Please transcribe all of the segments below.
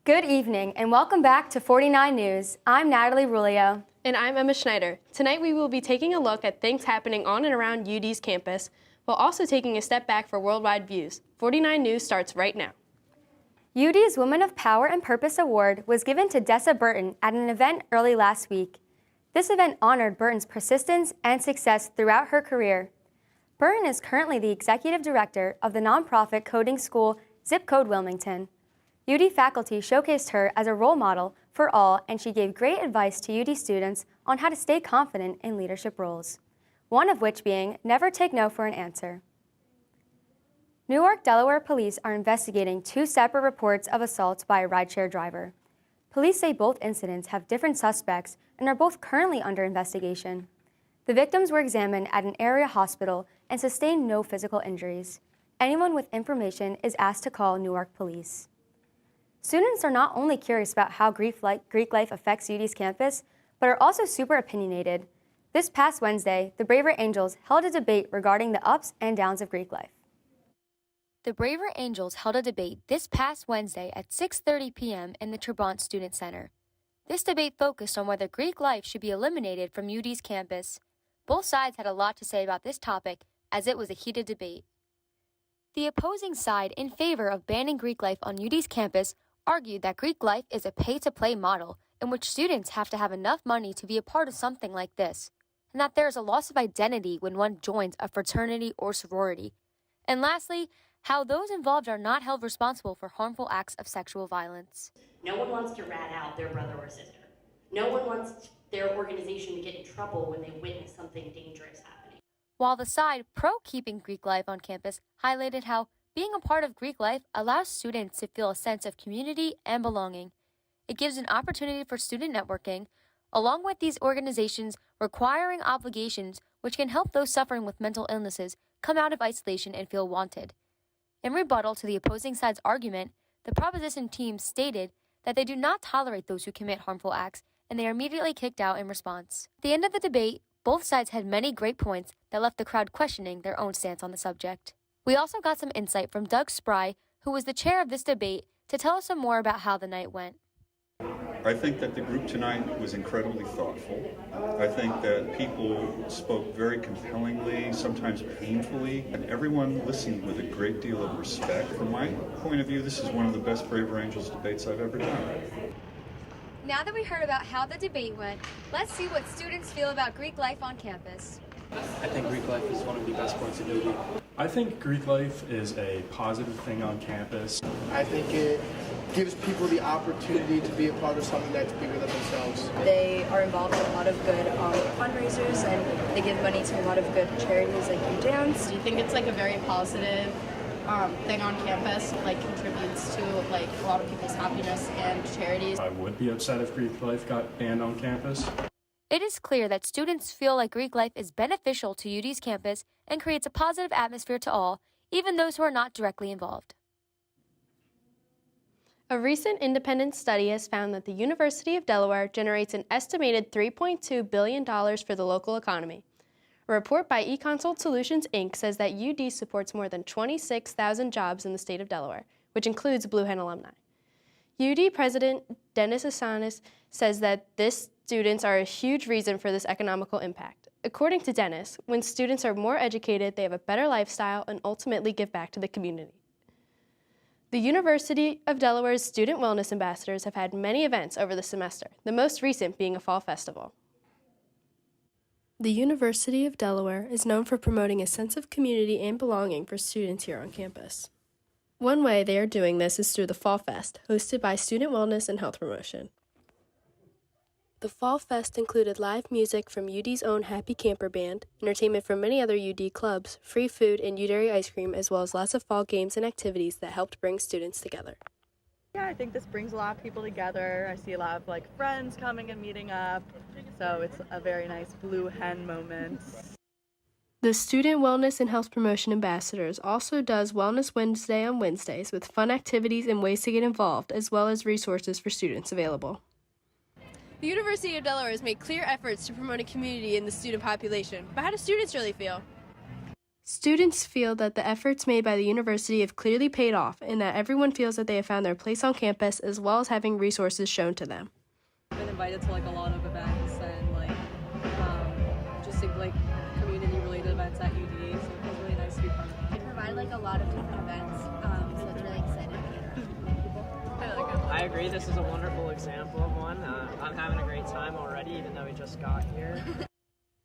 Good evening and welcome back to 49 News. I'm Natalie Rulio. And I'm Emma Schneider. Tonight we will be taking a look at things happening on and around UD's campus, while also taking a step back for worldwide views. 49 News starts right now. UD's Woman of Power and Purpose Award was given to Dessa Burton at an event early last week. This event honored Burton's persistence and success throughout her career. Burton is currently the executive director of the nonprofit coding school Zip Code Wilmington. UD faculty showcased her as a role model for all, and she gave great advice to UD students on how to stay confident in leadership roles, one of which being never take no for an answer. Newark, Delaware police are investigating two separate reports of assaults by a rideshare driver. Police say both incidents have different suspects and are both currently under investigation. The victims were examined at an area hospital and sustained no physical injuries. Anyone with information is asked to call Newark police. Students are not only curious about how Greek life affects UD's campus, but are also super opinionated. This past Wednesday, the Braver Angels held a debate regarding the ups and downs of Greek life. The Braver Angels held a debate this past Wednesday at 6:30 p.m. in the Trabant Student Center. This debate focused on whether Greek life should be eliminated from UD's campus. Both sides had a lot to say about this topic, as it was a heated debate. The opposing side in favor of banning Greek life on UD's campus argued that Greek life is a pay-to-play model in which students have to have enough money to be a part of something like this, and that there is a loss of identity when one joins a fraternity or sorority. And lastly, how those involved are not held responsible for harmful acts of sexual violence. No one wants to rat out their brother or sister. No one wants their organization to get in trouble when they witness something dangerous happening. While the side pro-keeping Greek life on campus highlighted how being a part of Greek life allows students to feel a sense of community and belonging. It gives an opportunity for student networking, along with these organizations requiring obligations which can help those suffering with mental illnesses come out of isolation and feel wanted. In rebuttal to the opposing side's argument, the proposition team stated that they do not tolerate those who commit harmful acts, and they are immediately kicked out in response. At the end of the debate, both sides had many great points that left the crowd questioning their own stance on the subject. We also got some insight from Doug Spry, who was the chair of this debate, to tell us some more about how the night went. I think that the group tonight was incredibly thoughtful. I think that people spoke very compellingly, sometimes painfully, and everyone listened with a great deal of respect. From my point of view, this is one of the best Braver Angels debates I've ever done. Now that we heard about how the debate went, let's see what students feel about Greek life on campus. I think Greek life is one of the best parts of UD. I think Greek life is a positive thing on campus. I think it gives people the opportunity to be a part of something that's bigger than themselves. They are involved in a lot of good fundraisers, and they give money to a lot of good charities like You Dance. I think it's like a very positive thing on campus, like contributes to like a lot of people's happiness and charities. I would be upset if Greek life got banned on campus. It is clear that students feel like Greek life is beneficial to UD's campus and creates a positive atmosphere to all, even those who are not directly involved. A recent independent study has found that the University of Delaware generates an estimated $3.2 billion for the local economy. A report by eConsult Solutions, Inc. says that UD supports more than 26,000 jobs in the state of Delaware, which includes Blue Hen alumni. UD President Dennis Asanis says that students are a huge reason for this economical impact. According to Dennis, when students are more educated, they have a better lifestyle and ultimately give back to the community. The University of Delaware's Student Wellness Ambassadors have had many events over the semester, the most recent being a fall festival. The University of Delaware is known for promoting a sense of community and belonging for students here on campus. One way they are doing this is through the Fall Fest, hosted by Student Wellness and Health Promotion. The Fall Fest included live music from UD's own Happy Camper Band, entertainment from many other UD clubs, free food and UDairy ice cream, as well as lots of fall games and activities that helped bring students together. Yeah, I think this brings a lot of people together. I see a lot of friends coming and meeting up, so it's a very nice Blue Hen moment. The Student Wellness and Health Promotion Ambassadors also does Wellness Wednesday on Wednesdays with fun activities and ways to get involved, as well as resources for students available. The University of Delaware has made clear efforts to promote a community in the student population, but how do students really feel? Students feel that the efforts made by the university have clearly paid off and that everyone feels that they have found their place on campus as well as having resources shown to them. I've been invited to a lot of events and just community-related events at UD, so it feels really nice to be part of it. They provide a lot of different events, so it's really exciting to meet people. I agree, this is a wonderful example of one. I'm having a great time already, even though we just got here.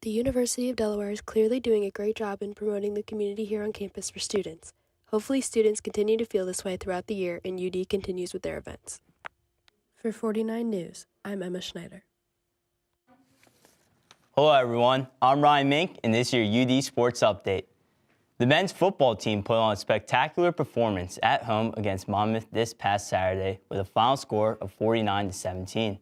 The University of Delaware is clearly doing a great job in promoting the community here on campus for students. Hopefully students continue to feel this way throughout the year and UD continues with their events. For 49 News, I'm Emma Schneider. Hello everyone, I'm Ryan Mink and this is your UD Sports Update. The men's football team put on a spectacular performance at home against Monmouth this past Saturday with a final score of 49-17.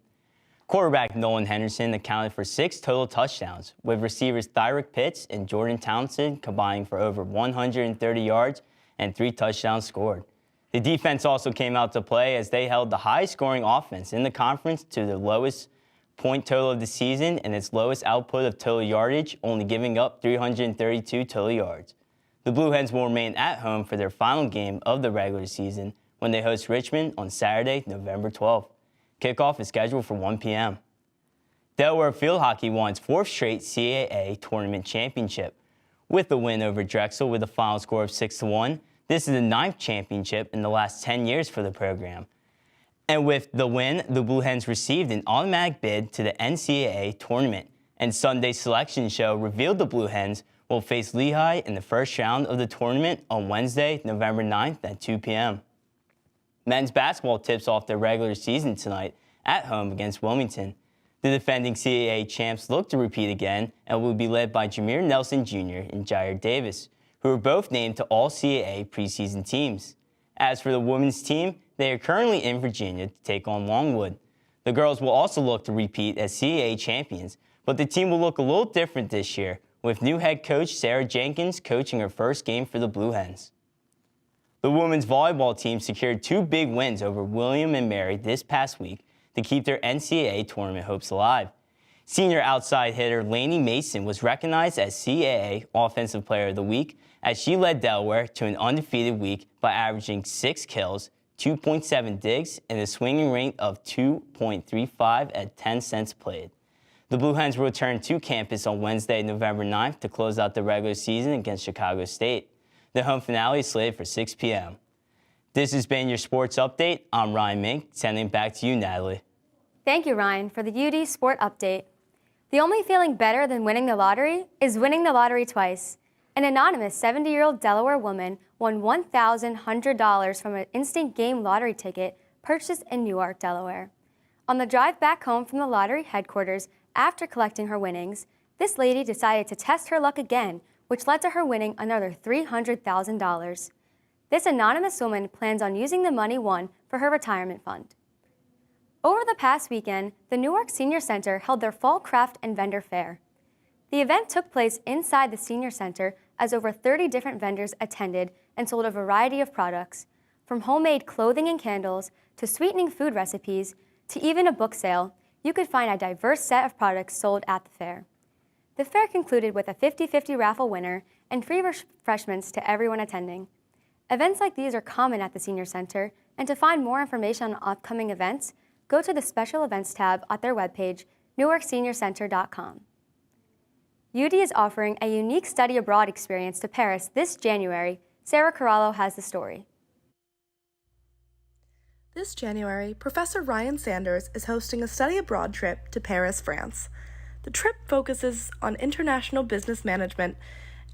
Quarterback Nolan Henderson accounted for 6 total touchdowns, with receivers Thyrick Pitts and Jordan Townsend combining for over 130 yards and 3 touchdowns scored. The defense also came out to play as they held the highest scoring offense in the conference to the lowest point total of the season and its lowest output of total yardage, only giving up 332 total yards. The Blue Hens will remain at home for their final game of the regular season when they host Richmond on Saturday, November 12th. Kickoff is scheduled for 1 p.m. Delaware Field Hockey won its 4th straight CAA tournament championship. With the win over Drexel with a final score of 6-1, this is the 9th championship in the last 10 years for the program. And with the win, the Blue Hens received an automatic bid to the NCAA tournament, and Sunday's selection show revealed the Blue Hens will face Lehigh in the first round of the tournament on Wednesday, November 9th at 2 p.m. Men's basketball tips off their regular season tonight at home against Wilmington. The defending CAA champs look to repeat again and will be led by Jameer Nelson Jr. and Jair Davis, who were both named to all CAA preseason teams. As for the women's team, they are currently in Virginia to take on Longwood. The girls will also look to repeat as CAA champions, but the team will look a little different this year, with new head coach Sarah Jenkins coaching her first game for the Blue Hens. The women's volleyball team secured 2 big wins over William and Mary this past week to keep their NCAA tournament hopes alive. Senior outside hitter Lainey Mason was recognized as CAA Offensive Player of the Week as she led Delaware to an undefeated week by averaging 6 kills, 2.7 digs, and a swinging rate of 2.35 at 10 cents played. The Blue Hens will return to campus on Wednesday, November 9th to close out the regular season against Chicago State. The home finale is slated for 6 p.m. This has been your sports update. I'm Ryan Mink, sending it back to you, Natalie. Thank you, Ryan, for the UD Sport Update. The only feeling better than winning the lottery is winning the lottery twice. An anonymous 70-year-old Delaware woman won $1,100 from an instant game lottery ticket purchased in Newark, Delaware. On the drive back home from the lottery headquarters after collecting her winnings, this lady decided to test her luck again, which led to her winning another $300,000. This anonymous woman plans on using the money won for her retirement fund. Over the past weekend, the Newark Senior Center held their Fall Craft and Vendor Fair. The event took place inside the Senior Center as over 30 different vendors attended and sold a variety of products, from homemade clothing and candles to sweetening food recipes to even a book sale. You could find a diverse set of products sold at the fair. The fair concluded with a 50-50 raffle winner and free refreshments to everyone attending. Events like these are common at the Senior Center, and to find more information on upcoming events, go to the Special Events tab at their webpage, newarkseniorcenter.com. UD is offering a unique study abroad experience to Paris this January. Sarah Corallo has the story. This January, Professor Ryan Sanders is hosting a study abroad trip to Paris, France. The trip focuses on international business management,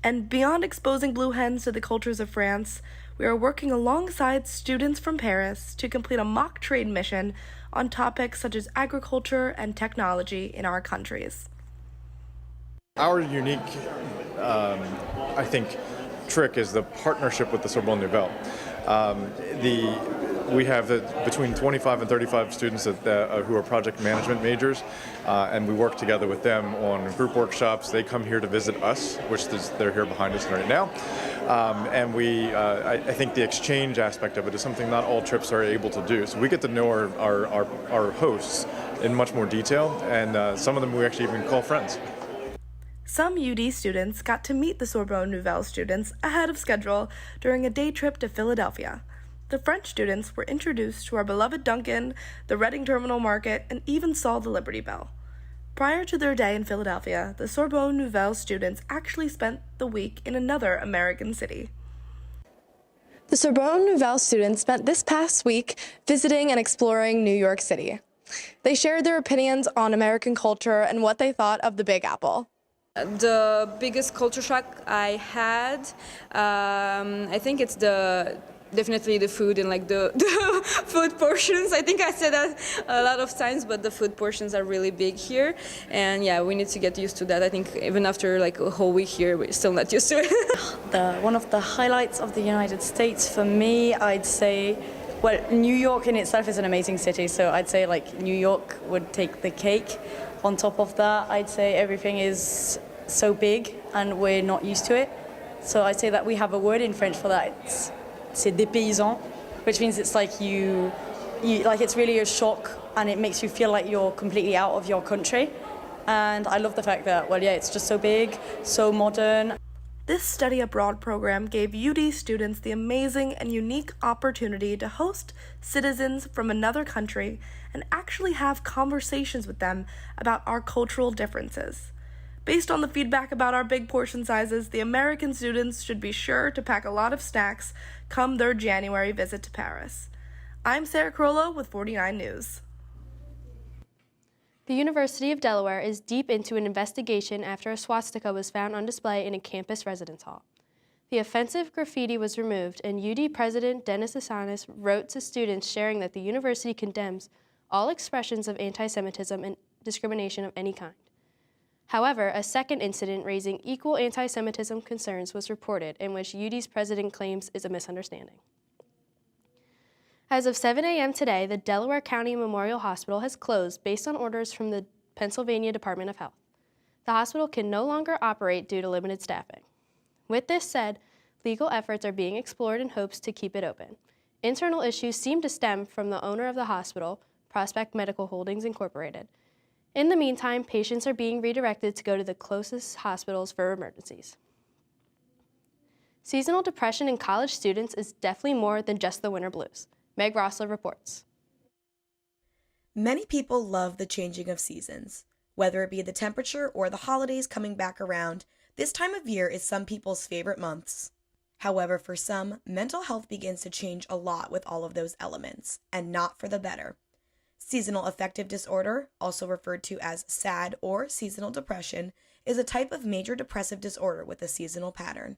and beyond exposing Blue Hens to the cultures of France, we are working alongside students from Paris to complete a mock trade mission on topics such as agriculture and technology in our countries. Our unique, I think, trick is the partnership with the Sorbonne Nouvelle. We have between 25 and 35 students who are project management majors, and we work together with them on group workshops. They come here to visit us, which they're here behind us right now. And I think the exchange aspect of it is something not all trips are able to do. So we get to know our hosts in much more detail, and some of them we actually even call friends. Some UD students got to meet the Sorbonne Nouvelle students ahead of schedule during a day trip to Philadelphia. The French students were introduced to our beloved Dunkin', the Reading Terminal Market, and even saw the Liberty Bell. Prior to their day in Philadelphia, the Sorbonne Nouvelle students actually spent the week in another American city. The Sorbonne Nouvelle students spent this past week visiting and exploring New York City. They shared their opinions on American culture and what they thought of the Big Apple. The biggest culture shock I had, I think it's definitely the food and like the food portions. I think I said that a lot of times, but the food portions are really big here, and yeah, we need to get used to that. I think even after like a whole week here, we're still not used to it. One of the highlights of the United States for me, I'd say, well, New York in itself is an amazing city, so I'd say like New York would take the cake. On top of that, I'd say everything is so big and we're not used to it. So I'd say that we have a word in French for that. C'est dépaysant, which means it's like you like it's really a shock and it makes you feel like you're completely out of your country. And I love the fact that, well, yeah, it's just so big, so modern. This study abroad program gave UD students the amazing and unique opportunity to host citizens from another country and actually have conversations with them about our cultural differences. Based on the feedback about our big portion sizes, the American students should be sure to pack a lot of snacks come their January visit to Paris. I'm Sarah Crollo with 49 News. The University of Delaware is deep into an investigation after a swastika was found on display in a campus residence hall. The offensive graffiti was removed, and UD President Dennis Asanis wrote to students sharing that the university condemns all expressions of anti-Semitism and discrimination of any kind. However, a second incident raising equal anti-Semitism concerns was reported, in which UD's president claims is a misunderstanding. As of 7 a.m. today, the Delaware County Memorial Hospital has closed based on orders from the Pennsylvania Department of Health. The hospital can no longer operate due to limited staffing. With this said, legal efforts are being explored in hopes to keep it open. Internal issues seem to stem from the owner of the hospital, Prospect Medical Holdings Incorporated. In the meantime, patients are being redirected to go to the closest hospitals for emergencies. Seasonal depression in college students is definitely more than just the winter blues. Meg Rossler reports. Many people love the changing of seasons. Whether it be the temperature or the holidays coming back around, this time of year is some people's favorite months. However, for some, mental health begins to change a lot with all of those elements, and not for the better. Seasonal affective disorder, also referred to as SAD or seasonal depression, is a type of major depressive disorder with a seasonal pattern.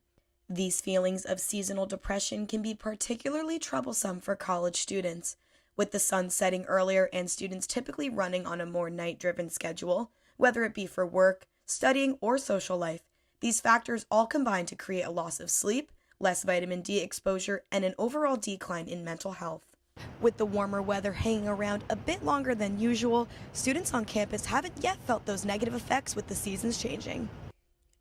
These feelings of seasonal depression can be particularly troublesome for college students. With the sun setting earlier and students typically running on a more night-driven schedule, whether it be for work, studying, or social life, these factors all combine to create a loss of sleep, less vitamin D exposure, and an overall decline in mental health. With the warmer weather hanging around a bit longer than usual, students on campus haven't yet felt those negative effects with the seasons changing.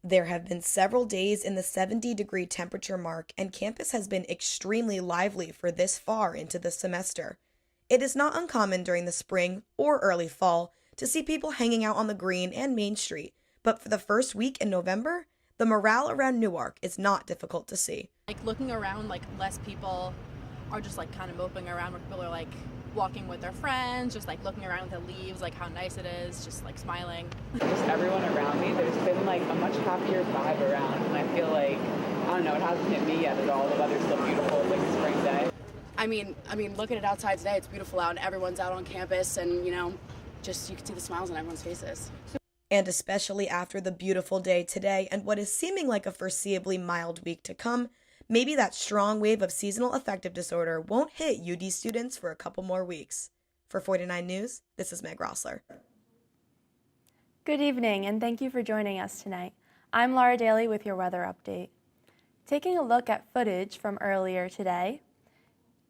There have been several days in the 70-degree temperature mark, and campus has been extremely lively for this far into the semester. It is not uncommon during the spring or early fall to see people hanging out on the Green and Main Street, but for the first week in November, the morale around Newark is not difficult to see. Like looking around, like less people are just like kind of moping around, where people are like walking with their friends, just like looking around with the leaves, like how nice it is, just like smiling. Just everyone around me, there's been like a much happier vibe around, and I feel like, I don't know, it hasn't hit me yet at all. The weather's still beautiful, it's like a spring day. I mean, looking at it outside today, it's beautiful out and everyone's out on campus, and just you can see the smiles on everyone's faces. And especially after the beautiful day today and what is seeming like a foreseeably mild week to come, maybe that strong wave of seasonal affective disorder won't hit UD students for a couple more weeks. For 49 News, this is Meg Rossler. Good evening, and thank you for joining us tonight. I'm Laura Daly with your weather update. Taking a look at footage from earlier today,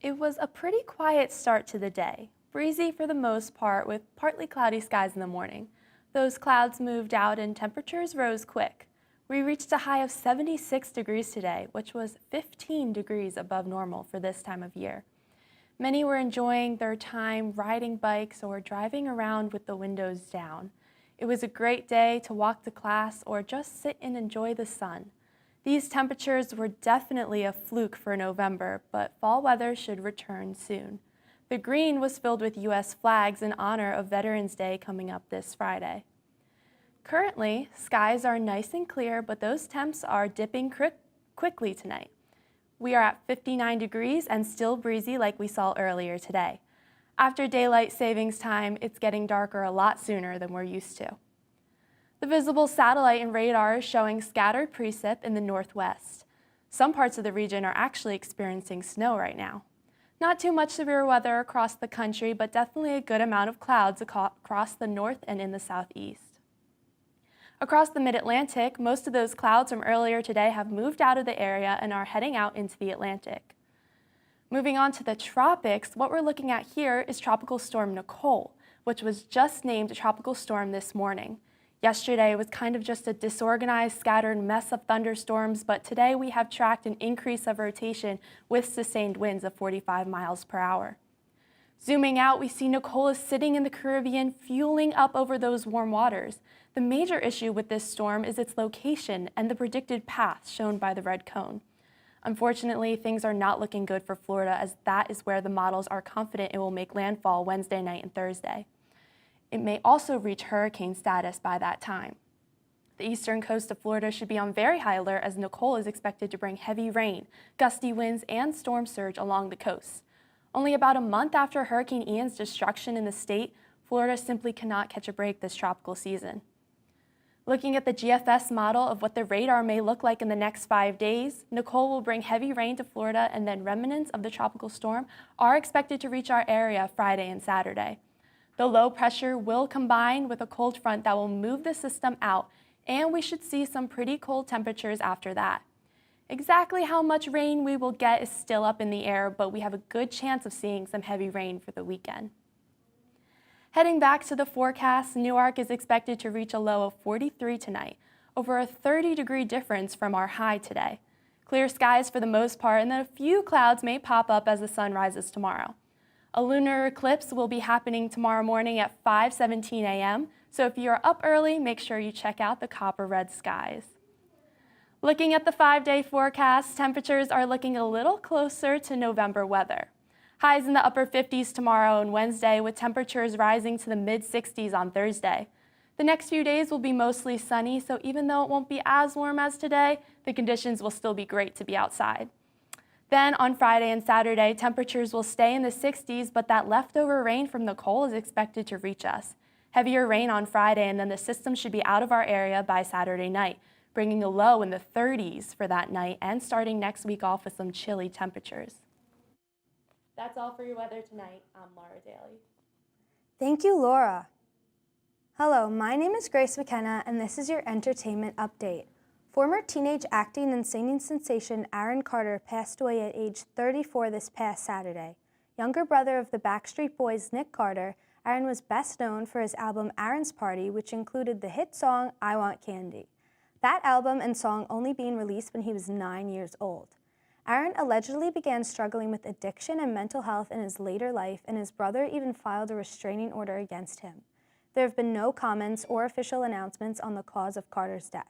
it was a pretty quiet start to the day. Breezy for the most part, with partly cloudy skies in the morning. Those clouds moved out and temperatures rose quick. We reached a high of 76 degrees today, which was 15 degrees above normal for this time of year. Many were enjoying their time riding bikes or driving around with the windows down. It was a great day to walk to class or just sit and enjoy the sun. These temperatures were definitely a fluke for November, but fall weather should return soon. The green was filled with U.S. flags in honor of Veterans Day coming up this Friday. Currently, skies are nice and clear, but those temps are dipping quickly tonight. We are at 59 degrees and still breezy like we saw earlier today. After daylight savings time, it's getting darker a lot sooner than we're used to. The visible satellite and radar is showing scattered precip in the northwest. Some parts of the region are actually experiencing snow right now. Not too much severe weather across the country, but definitely a good amount of clouds across the north and in the southeast. Across the mid-Atlantic, most of those clouds from earlier today have moved out of the area and are heading out into the Atlantic. Moving on to the tropics, what we're looking at here is Tropical Storm Nicole, which was just named a tropical storm this morning. Yesterday was kind of just a disorganized, scattered mess of thunderstorms, but today we have tracked an increase of rotation with sustained winds of 45 miles per hour. Zooming out, we see Nicole is sitting in the Caribbean, fueling up over those warm waters. The major issue with this storm is its location and the predicted path shown by the red cone. Unfortunately, things are not looking good for Florida, as that is where the models are confident it will make landfall Wednesday night and Thursday. It may also reach hurricane status by that time. The eastern coast of Florida should be on very high alert, as Nicole is expected to bring heavy rain, gusty winds, and storm surge along the coast. Only about a month after Hurricane Ian's destruction in the state, Florida simply cannot catch a break this tropical season. Looking at the GFS model of what the radar may look like in the next 5 days, Nicole will bring heavy rain to Florida, and then remnants of the tropical storm are expected to reach our area Friday and Saturday. The low pressure will combine with a cold front that will move the system out, and we should see some pretty cold temperatures after that. Exactly how much rain we will get is still up in the air, but we have a good chance of seeing some heavy rain for the weekend. Heading back to the forecast, Newark is expected to reach a low of 43 tonight, over a 30-degree difference from our high today. Clear skies for the most part, and then a few clouds may pop up as the sun rises tomorrow. A lunar eclipse will be happening tomorrow morning at 5:17 a.m., so if you are up early, make sure you check out the copper-red skies. Looking at the 5-day forecast, temperatures are looking a little closer to November weather. Highs in the upper 50s tomorrow and Wednesday, with temperatures rising to the mid-60s on Thursday. The next few days will be mostly sunny, so even though it won't be as warm as today, the conditions will still be great to be outside. Then on Friday and Saturday, temperatures will stay in the 60s, but that leftover rain from Nicole is expected to reach us. Heavier rain on Friday, and then the system should be out of our area by Saturday night, bringing a low in the 30s for that night and starting next week off with some chilly temperatures. That's all for your weather tonight. I'm Laura Daly. Thank you, Laura. Hello, my name is Grace McKenna, and this is your entertainment update. Former teenage acting and singing sensation Aaron Carter passed away at age 34 this past Saturday. Younger brother of the Backstreet Boys, Nick Carter, Aaron was best known for his album Aaron's Party, which included the hit song I Want Candy. That album and song only being released when he was 9 years old. Aaron allegedly began struggling with addiction and mental health in his later life, and his brother even filed a restraining order against him. There have been no comments or official announcements on the cause of Carter's death.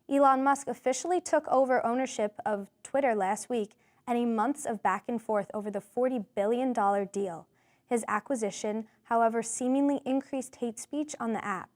Elon Musk officially took over ownership of Twitter last week, ending months of back and forth over the $40 billion deal. His acquisition, however, seemingly increased hate speech on the app.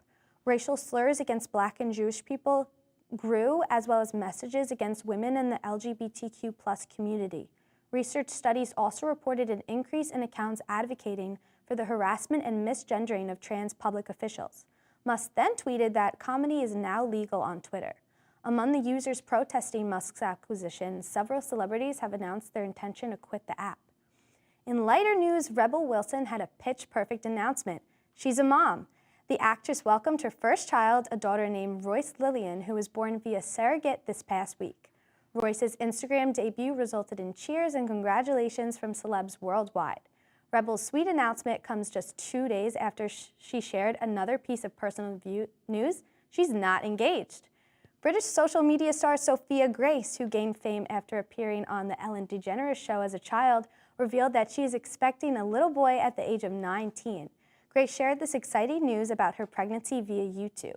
Racial slurs against Black and Jewish people grew, as well as messages against women in the LGBTQ+ community. Research studies also reported an increase in accounts advocating for the harassment and misgendering of trans public officials. Musk then tweeted that comedy is now legal on Twitter. Among the users protesting Musk's acquisition, several celebrities have announced their intention to quit the app. In lighter news, Rebel Wilson had a pitch-perfect announcement. She's a mom. The actress welcomed her first child, a daughter named Royce Lillian, who was born via surrogate this past week. Royce's Instagram debut resulted in cheers and congratulations from celebs worldwide. Rebel's sweet announcement comes just 2 days after she shared another piece of personal news. She's not engaged. British social media star Sophia Grace, who gained fame after appearing on the Ellen DeGeneres show as a child, revealed that she is expecting a little boy at the age of 19. Grace shared this exciting news about her pregnancy via YouTube.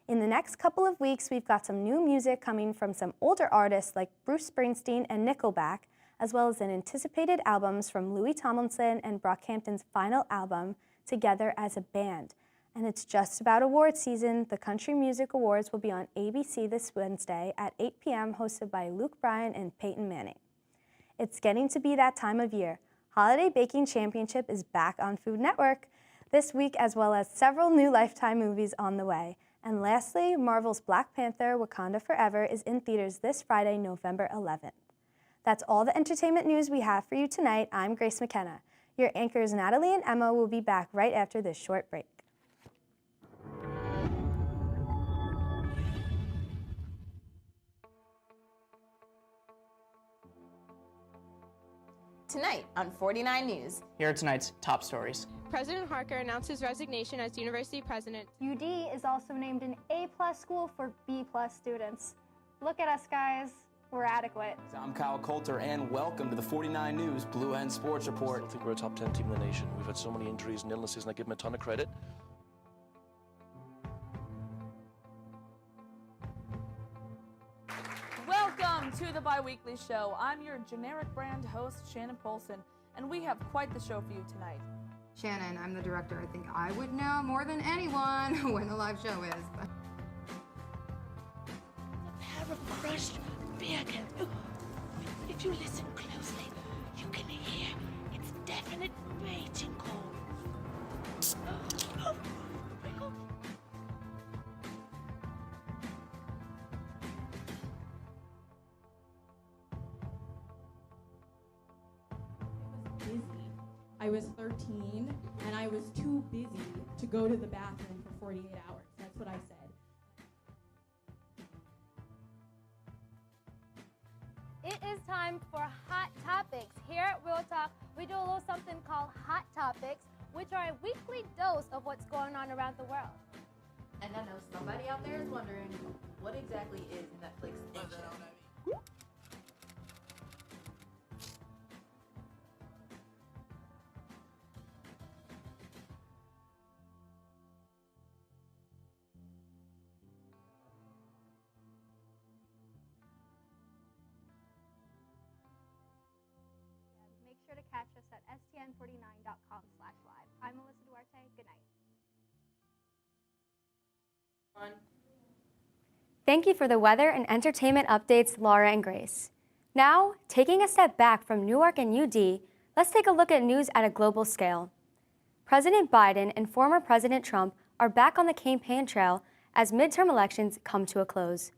In the next couple of weeks, we've got some new music coming from some older artists like Bruce Springsteen and Nickelback, as well as an anticipated albums from Louis Tomlinson and Brockhampton's final album, Together as a Band. And it's just about award season. The Country Music Awards will be on ABC this Wednesday at 8 p.m., hosted by Luke Bryan and Peyton Manning. It's getting to be that time of year. Holiday Baking Championship is back on Food Network this week, as well as several new Lifetime movies on the way. And lastly, Marvel's Black Panther: Wakanda Forever is in theaters this Friday, November 11th. That's all the entertainment news we have for you tonight. I'm Grace McKenna. Your anchors Natalie and Emma will be back right after this short break. Tonight on 49 News. Here are tonight's top stories. President Harker announced his resignation as university president. UD is also named an A+ school for B+ students. Look at us, guys. We're adequate. I'm Kyle Coulter, and welcome to the 49 News Blue Hen Sports Report. I think we're a top 10 team in the nation. We've had so many injuries and illnesses, and I give them a ton of credit. Welcome to the Bi-Weekly Show. I'm your generic brand host, Shannon Polson, and we have quite the show for you tonight. Shannon, I'm the director. I think I would know more than anyone when the live show is. But... A pair of crushed beer cans. If you listen closely, you can hear its definite mating call. I was 13 and I was too busy to go to the bathroom for 48 hours. That's what I said. It is time for Hot Topics. Here at Real Talk, we do a little something called Hot Topics, which are a weekly dose of what's going on around the world. And I know somebody out there is wondering, what exactly is Netflix Nation? Make sure to catch us at stn49.com/live. I'm Melissa Duarte. Good night. Thank you for the weather and entertainment updates, Laura and Grace. Now, taking a step back from Newark and UD, let's take a look at news at a global scale. President Biden and former President Trump are back on the campaign trail as midterm elections come to a close.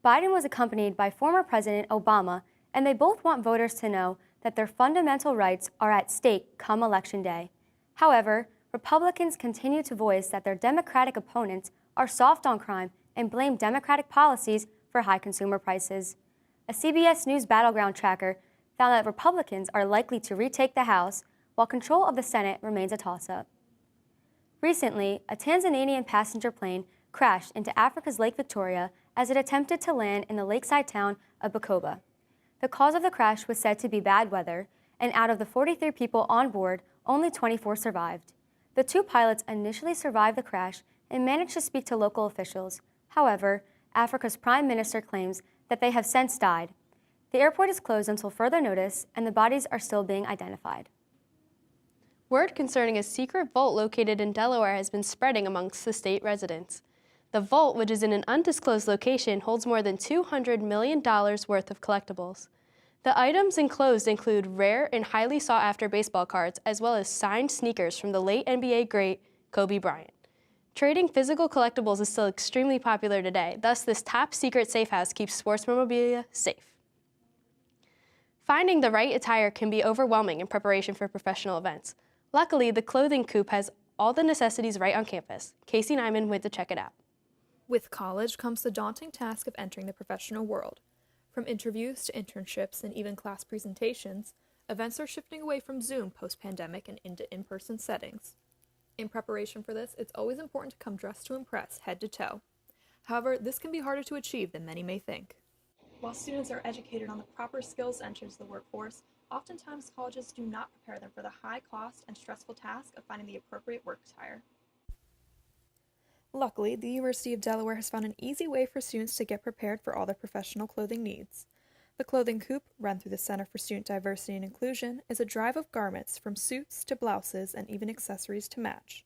Biden was accompanied by former President Obama, and they both want voters to know that their fundamental rights are at stake come Election Day. However, Republicans continue to voice that their Democratic opponents are soft on crime and blame Democratic policies for high consumer prices. A CBS News battleground tracker found that Republicans are likely to retake the House, while control of the Senate remains a toss-up. Recently, a Tanzanian passenger plane crashed into Africa's Lake Victoria as it attempted to land in the lakeside town of Bukoba. The cause of the crash was said to be bad weather, and out of the 43 people on board, only 24 survived. The two pilots initially survived the crash and managed to speak to local officials. However, Africa's prime minister claims that they have since died. The airport is closed until further notice, and the bodies are still being identified. Word concerning a secret vault located in Delaware has been spreading amongst the state residents. The vault, which is in an undisclosed location, holds more than $200 million worth of collectibles. The items enclosed include rare and highly sought-after baseball cards, as well as signed sneakers from the late NBA great Kobe Bryant. Trading physical collectibles is still extremely popular today, thus this top-secret safe house keeps sports memorabilia safe. Finding the right attire can be overwhelming in preparation for professional events. Luckily, the Clothing Coop has all the necessities right on campus. Casey Nyman went to check it out. With college comes the daunting task of entering the professional world. From interviews to internships and even class presentations, events are shifting away from Zoom post-pandemic and into in-person settings. In preparation for this, it's always important to come dressed to impress, head to toe. However, this can be harder to achieve than many may think. While students are educated on the proper skills to enter the workforce, oftentimes colleges do not prepare them for the high cost and stressful task of finding the appropriate work attire. Luckily, the University of Delaware has found an easy way for students to get prepared for all their professional clothing needs. The Clothing Coop, run through the Center for Student Diversity and Inclusion, is a drive of garments from suits to blouses and even accessories to match.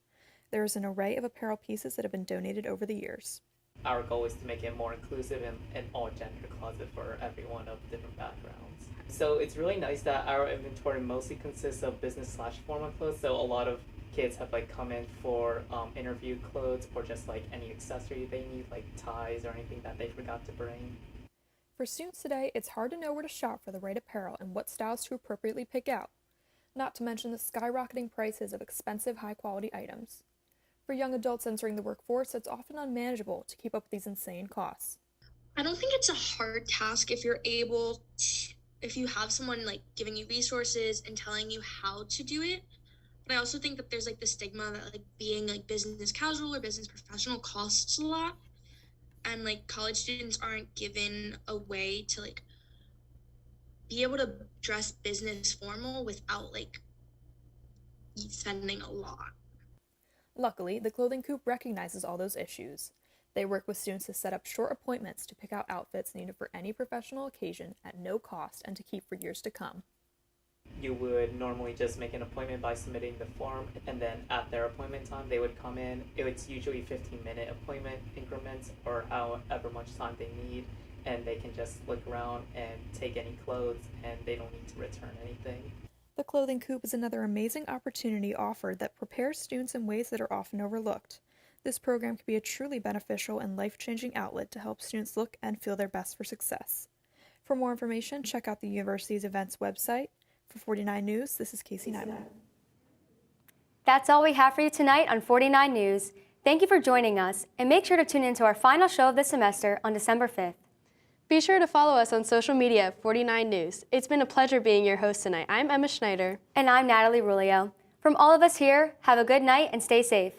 There is an array of apparel pieces that have been donated over the years. Our goal is to make it more inclusive and an all-gender closet for everyone of different backgrounds. So it's really nice that our inventory mostly consists of business/formal clothes, so a lot of kids have come in for interview clothes or just any accessory they need, like ties or anything that they forgot to bring. For students today, it's hard to know where to shop for the right apparel and what styles to appropriately pick out, not to mention the skyrocketing prices of expensive, high-quality items. For young adults entering the workforce, it's often unmanageable to keep up with these insane costs. I don't think it's a hard task if you have someone giving you resources and telling you how to do it. But I also think that there's the stigma that being business casual or business professional costs a lot. And college students aren't given a way to be able to dress business formal without spending a lot. Luckily, the Clothing Coop recognizes all those issues. They work with students to set up short appointments to pick out outfits needed for any professional occasion at no cost and to keep for years to come. You would normally just make an appointment by submitting the form, and then at their appointment time they would come in. It's usually 15-minute appointment increments or however much time they need, and they can just look around and take any clothes, and they don't need to return anything. The Clothing Coop is another amazing opportunity offered that prepares students in ways that are often overlooked. This program can be a truly beneficial and life-changing outlet to help students look and feel their best for success. For more information, check out the university's events website. For 49 News, this is Casey Nyman. That's all we have for you tonight on 49 News. Thank you for joining us, and make sure to tune in to our final show of the semester on December 5th. Be sure to follow us on social media at 49 News. It's been a pleasure being your host tonight. I'm Emma Schneider. And I'm Natalie Rulio. From all of us here, have a good night and stay safe.